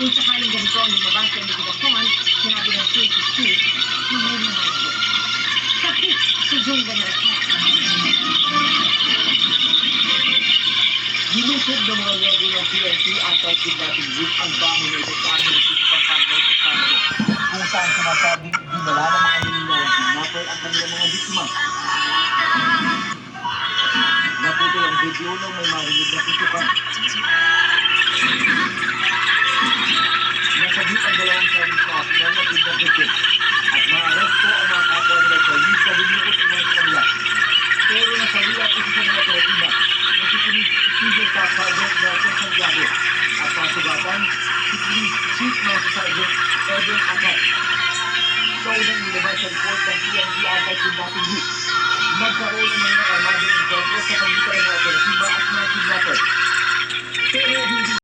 Kung sakaling ganito ang lumabas sa investigasyon, sinabi ng PNP, mamay-mamay. Kapit si June Venezuela. Nilusog ng mga miyembro ng PNP Anti-Kidnapping Group ang bahay na ito sa Angeles Pampanga sa Sabado, kung saan sinasabing dinala ng mga nininawang kidnapper ang kanilang mga biktima. Naputol ang video nang may marinig na putukan. Nasabit ang dalawang Chinese national na kidnap victim at maaresto ang mga kapwa nila Chinese sa lumukot ng mga kanila. Pero nasawi ang isa sa mga otoridad na si Police Civil Staff Sergeant Nelson Santiago at pasugatan si Police Chief Master Sergeant Edwin Akat. Sa unang nilabas sa report ng PNP Anti-Kidnapping Group, nagkaroon ng mga armadong encounter sa pagitan ng operatiba at mga kidnapper. Pero